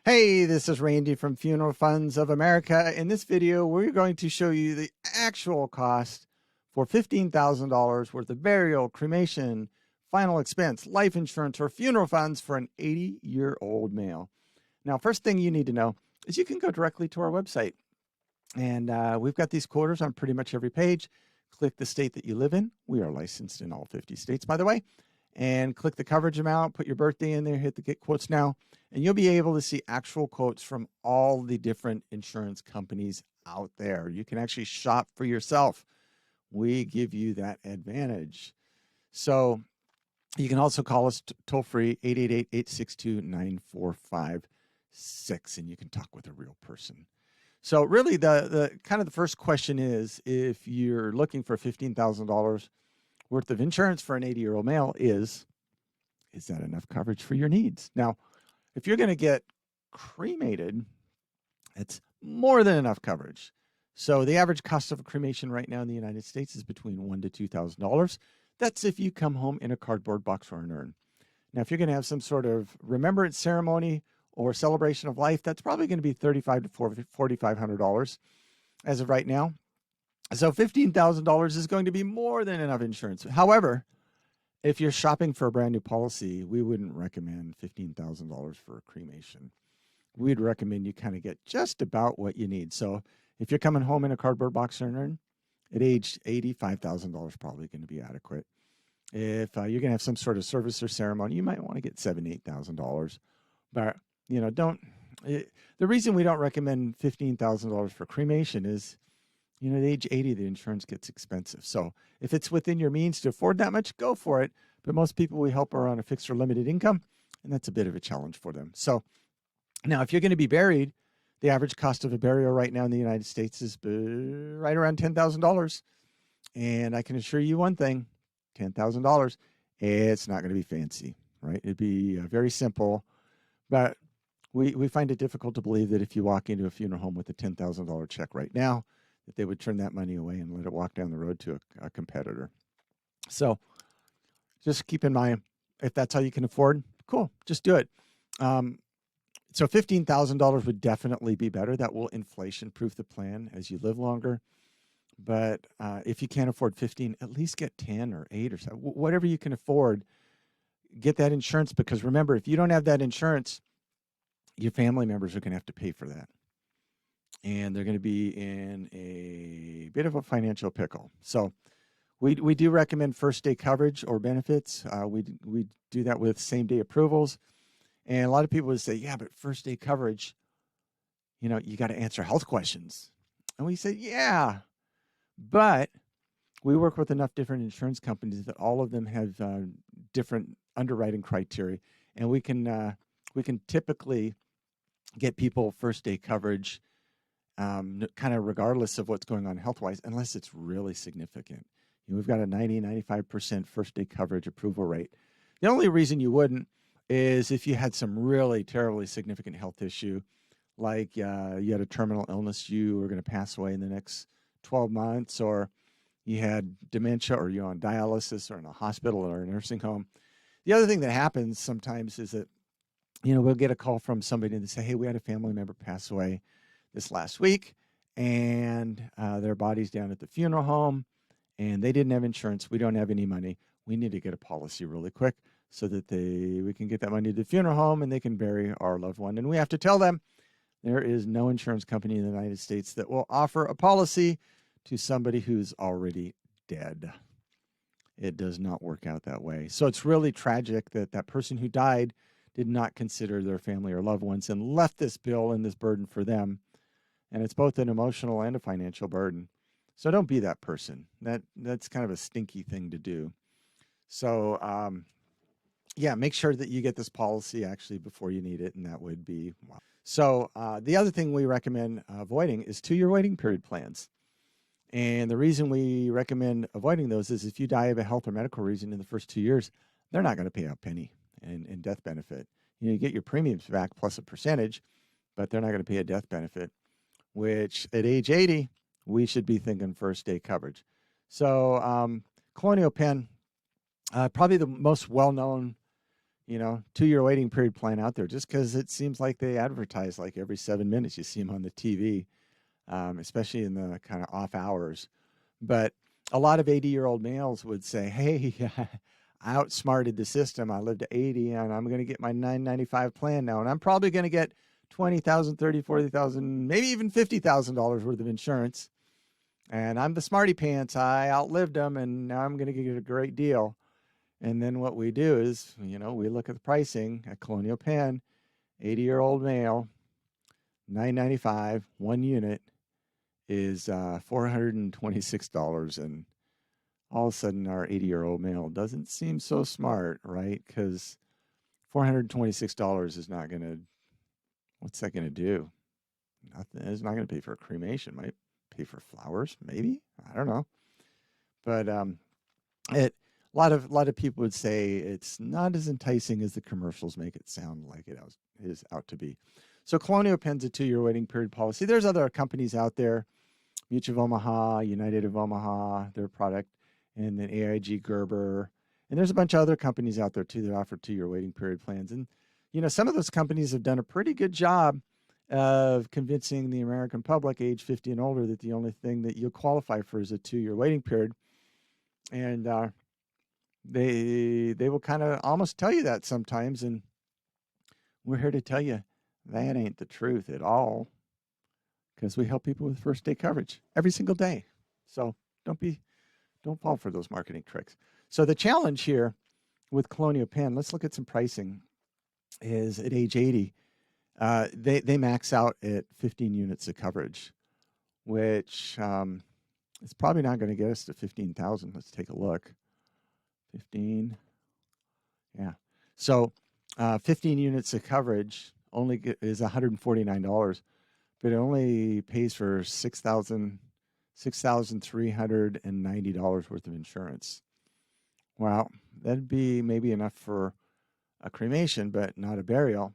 Hey, this is Randy from Funeral Funds of America. In this video, we're going to show you the actual cost for $15,000 worth of burial, cremation, final expense, life insurance, or funeral funds for an 80-year-old male. Now, first thing you need to know is you can go directly to our website. And we've got these quotas on pretty much every page. Click the state that you live in. We are licensed in all 50 states, by the way. And click the coverage amount, put your birthday in there, hit the get quotes now, and you'll be able to see actual quotes from all the different insurance companies out there. You can actually shop for yourself. We give you that advantage. So you can also call us toll free, 888-862-9456, and you can talk with a real person. So really the kind of the first question is, if you're looking for $15,000 worth of insurance for an 80-year-old male, is that enough coverage for your needs? Now, if you're going to get cremated, it's more than enough coverage. So the average cost of a cremation right now in the United States is between $1,000 to $2,000. That's if you come home in a cardboard box or an urn. Now, if you're going to have some sort of remembrance ceremony or celebration of life, that's probably going to be $3,500 to $4,500 as of right now. So $15,000 is going to be more than enough insurance. However, if you're shopping for a brand new policy, we wouldn't recommend $15,000 for a cremation. We'd recommend you kind of get just about what you need. So if you're coming home in a cardboard box or an urn, at age 80, $5,000 probably going to be adequate. If you're going to have some sort of service or ceremony, you might want to get $7,000, $8,000. But, the reason we don't recommend $15,000 for cremation is, at age 80, the insurance gets expensive. So if it's within your means to afford that much, go for it. But most people we help are on a fixed or limited income, and that's a bit of a challenge for them. So now, if you're going to be buried, the average cost of a burial right now in the United States is right around $10,000. And I can assure you one thing, $10,000, it's not going to be fancy, right? It'd be very simple. But we find it difficult to believe that if you walk into a funeral home with a $10,000 check right now, that they would turn that money away and let it walk down the road to a competitor. So just keep in mind, if that's all you can afford, cool, just do it. So $15,000 would definitely be better. That will inflation-proof the plan as you live longer. But if you can't afford 15, at least get 10 or 8 or so. Whatever you can afford, get that insurance. Because remember, if you don't have that insurance, your family members are going to have to pay for that. And they're going to be in a bit of a financial pickle. So we do recommend first day coverage or benefits. We do that with same day approvals. And a lot of people would say, yeah, but first day coverage, you got to answer health questions. And we say, yeah, but we work with enough different insurance companies that all of them have different underwriting criteria. And we can typically get people first day coverage kind of regardless of what's going on health-wise, unless it's really significant. We've got a 90-95% first-day coverage approval rate. The only reason you wouldn't is if you had some really terribly significant health issue, like you had a terminal illness, you were going to pass away in the next 12 months, or you had dementia, or you're on dialysis, or in a hospital, or a nursing home. The other thing that happens sometimes is that, we'll get a call from somebody and they say, hey, we had a family member pass away this last week, and their body's down at the funeral home, and they didn't have insurance. We don't have any money. We need to get a policy really quick so that we can get that money to the funeral home and they can bury our loved one. And we have to tell them there is no insurance company in the United States that will offer a policy to somebody who's already dead. It does not work out that way. So it's really tragic that that person who died did not consider their family or loved ones and left this bill and this burden for them. And it's both an emotional and a financial burden. So don't be that person. That's kind of a stinky thing to do. So, make sure that you get this policy actually before you need it, and that would be wow. So the other thing we recommend avoiding is 2-year waiting period plans. And the reason we recommend avoiding those is if you die of a health or medical reason in the first 2 years, they're not going to pay a penny in death benefit. You get your premiums back plus a percentage, but they're not going to pay a death benefit, which at age 80, we should be thinking first day coverage. So Colonial Penn, probably the most well-known 2-year waiting period plan out there just because it seems like they advertise like every 7 minutes. You see them on the TV, especially in the kind of off hours. But a lot of 80-year-old males would say, hey, I outsmarted the system. I lived to 80 and I'm going to get my $995 plan now. And I'm probably going to get $20,000, $30,000, $40,000, maybe even $50,000 worth of insurance. And I'm the smarty pants. I outlived them and now I'm going to get a great deal. And then what we do is, we look at the pricing at Colonial Penn, 80-year-old male, $995, one unit is $426. And all of a sudden, our 80-year-old male doesn't seem so smart, right? Because $426 is not going to, what's that going to do? Nothing. It's not going to pay for a cremation. Might pay for flowers, maybe. I don't know. But a lot of people would say it's not as enticing as the commercials make it sound like it is out to be. So Colonial Penn's a 2-year waiting period policy. There's other companies out there, Mutual of Omaha, United of Omaha, their product, and then AIG Gerber. And there's a bunch of other companies out there too that offer 2-year waiting period plans. And, some of those companies have done a pretty good job of convincing the American public age 50 and older that the only thing that you'll qualify for is a 2-year waiting period. And they will kind of almost tell you that sometimes. And we're here to tell you that ain't the truth at all, because we help people with first day coverage every single day. So don't fall for those marketing tricks. So the challenge here with Colonial Penn, let's look at some pricing, is at age 80, they max out at 15 units of coverage, which is probably not going to get us to 15,000. Let's take a look. 15. Yeah. So 15 units of coverage is $149, but it only pays for $6,390 worth of insurance. Well, that'd be maybe enough for a cremation, but not a burial.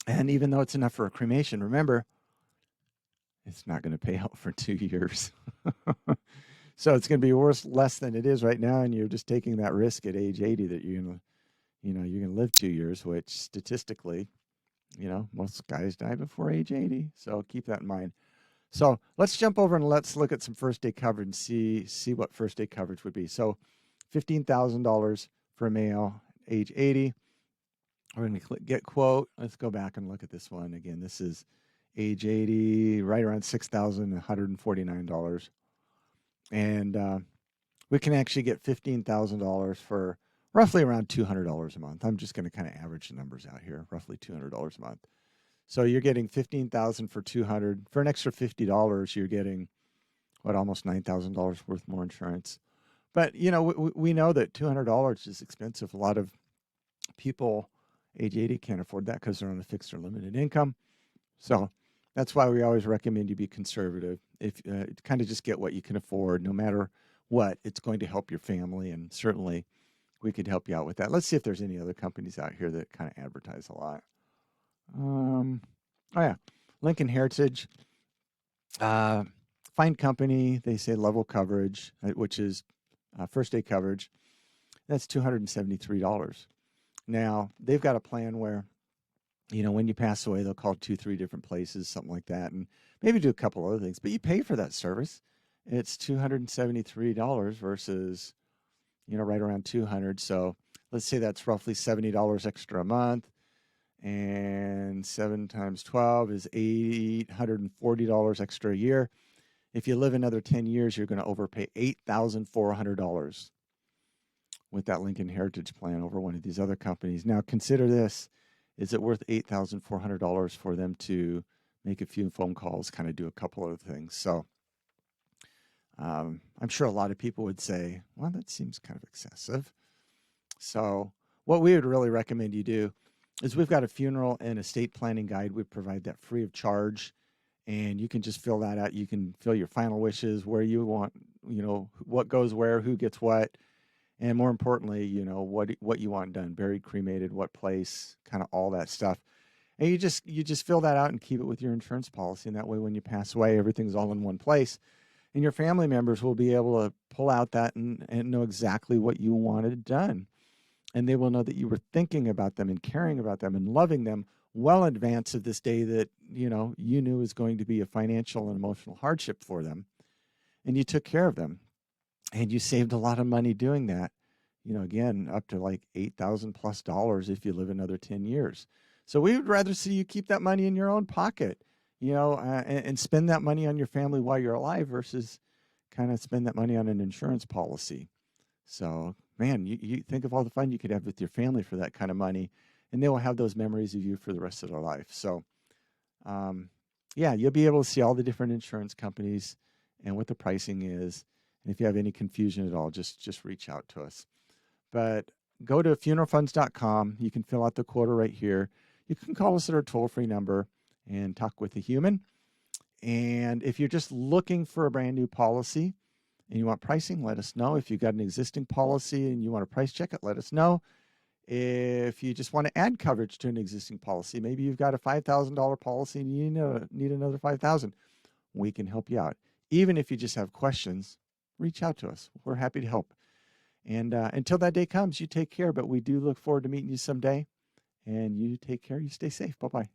And even though it's enough for a cremation, remember, it's not going to pay out for 2 years. So it's going to be less than it is right now, and you're just taking that risk at age 80 that you're going to live 2 years, which statistically, most guys die before age 80. So keep that in mind. So let's jump over and let's look at some first day coverage and see what first day coverage would be. So $15,000 for a male, age 80. We're going to click get quote. Let's go back and look at this one again. This is age 80, right around $6,149. And we can actually get $15,000 for roughly around $200 a month. I'm just going to kind of average the numbers out here, roughly $200 a month. So you're getting $15,000 for $200. For an extra $50, you're getting almost $9,000 worth more insurance. But we know that $200 is expensive. A lot of people age 80 can't afford that because they're on a fixed or limited income. So that's why we always recommend you be conservative. If kind of just get what you can afford, no matter what, it's going to help your family, and certainly we could help you out with that. Let's see if there's any other companies out here that kind of advertise a lot. Oh yeah, Lincoln Heritage, fine company. They say level coverage, which is first day coverage. That's $273. Now they've got a plan where, when you pass away, they'll call 2-3 different places, something like that, and maybe do a couple other things. But you pay for that service. It's $273 versus, right around $200. So let's say that's roughly $70 extra a month. And 7 times 12 is $840 extra a year. If you live another 10 years, you're going to overpay $8,400 with that Lincoln Heritage plan over one of these other companies. Now, consider this. Is it worth $8,400 for them to make a few phone calls, kind of do a couple of things? So I'm sure a lot of people would say, well, that seems kind of excessive. So what we would really recommend you do is we've got a funeral and estate planning guide. We provide that free of charge, and you can just fill that out. You can fill your final wishes, where you want, what goes where, who gets what, and more importantly, what you want done, buried, cremated, what place, kind of all that stuff. And you just fill that out and keep it with your insurance policy. And that way, when you pass away, everything's all in one place, and your family members will be able to pull out that and know exactly what you wanted done. and they will know that you were thinking about them and caring about them and loving them well in advance of this day that, you knew was going to be a financial and emotional hardship for them. And you took care of them, and you saved a lot of money doing that. Again, up to like $8,000+ if you live another 10 years. So we would rather see you keep that money in your own pocket, and spend that money on your family while you're alive versus kind of spend that money on an insurance policy. So, man, you think of all the fun you could have with your family for that kind of money, and they will have those memories of you for the rest of their life. So, yeah, you'll be able to see all the different insurance companies and what the pricing is. And if you have any confusion at all, just reach out to us. But go to funeralfunds.com. You can fill out the quota right here. You can call us at our toll-free number and talk with a human. And if you're just looking for a brand new policy and you want pricing, let us know. If you've got an existing policy and you want to price check it, let us know. If you just want to add coverage to an existing policy, maybe you've got a $5,000 policy and you need another $5,000, we can help you out. Even if you just have questions, reach out to us. We're happy to help. And until that day comes, you take care. But we do look forward to meeting you someday. And you take care. You stay safe. Bye-bye.